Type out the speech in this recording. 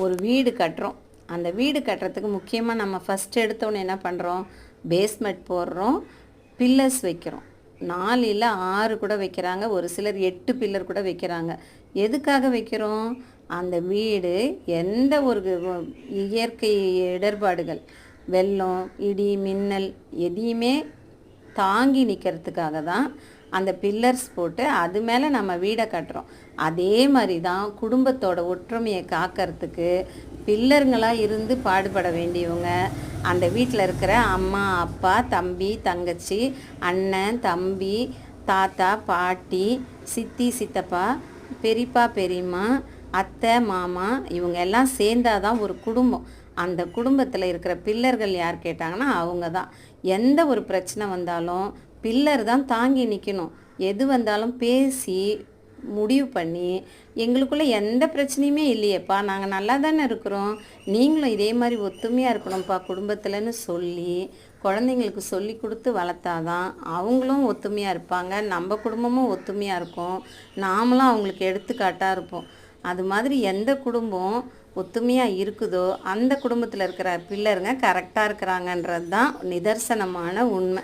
ஒரு வீடு கட்டுறோம். அந்த வீடு கட்டுறதுக்கு முக்கியமாக நம்ம ஃபஸ்ட் எடுத்தோன்னே என்ன பண்ணுறோம்? பேஸ்மெண்ட் போடுறோம், பில்லர்ஸ் வைக்கிறோம். 4 இல்லை 6 கூட வைக்கிறாங்க, ஒரு சிலர் 8 பில்லர் கூட வைக்கிறாங்க. எதுக்காக வைக்கிறோம்? அந்த வீடு எந்த ஒரு இயற்கை இடர்பாடுகள், வெள்ளம், இடி, மின்னல் எதையுமே தாங்கி நிற்கிறதுக்காக தான் அந்த பில்லர்ஸ் போட்டு அது மேலே நம்ம வீடை கட்டுறோம். அதே மாதிரி தான் குடும்பத்தோட ஒற்றுமையை காக்கிறதுக்கு பில்லருங்களாக இருந்து பாடுபட வேண்டியவங்க அந்த வீட்டில் இருக்கிற அம்மா, அப்பா, தம்பி, தங்கச்சி, அண்ணன், தம்பி, தாத்தா, பாட்டி, சித்தி, சித்தப்பா, பெரியப்பா, பெரியம்மா, அத்தை, மாமா, இவங்க எல்லாம் சேர்ந்தாதான் ஒரு குடும்பம். அந்த குடும்பத்தில் இருக்கிற பில்லர்கள் யார் கேட்டாங்கன்னா அவங்க தான். எந்த ஒரு பிரச்சனை வந்தாலும் பில்லர் தான் தாங்கி நிற்கணும். எது வந்தாலும் பேசி முடிவு பண்ணி, எங்களுக்குள்ளே எந்த பிரச்சனையுமே இல்லையேப்பா, நாங்கள் நல்லா தானே இருக்கிறோம், நீங்களும் இதே மாதிரி ஒத்துமையாக இருக்கணும்ப்பா குடும்பத்தில்னு சொல்லி குழந்தைங்களுக்கு சொல்லி கொடுத்து வளர்த்தாதான் அவங்களும் ஒத்துமையாக இருப்பாங்க, நம்ம குடும்பமும் ஒத்துமையாக இருக்கும், நாமளும் அவங்களுக்கு எடுத்துக்காட்டாக இருப்போம். அது மாதிரி எந்த குடும்பம் ஒத்துமையாக இருக்குதோ அந்த குடும்பத்தில் இருக்கிற பிள்ளருங்க கரெக்டாக இருக்கிறாங்கன்றது தான் நிதர்சனமான உண்மை.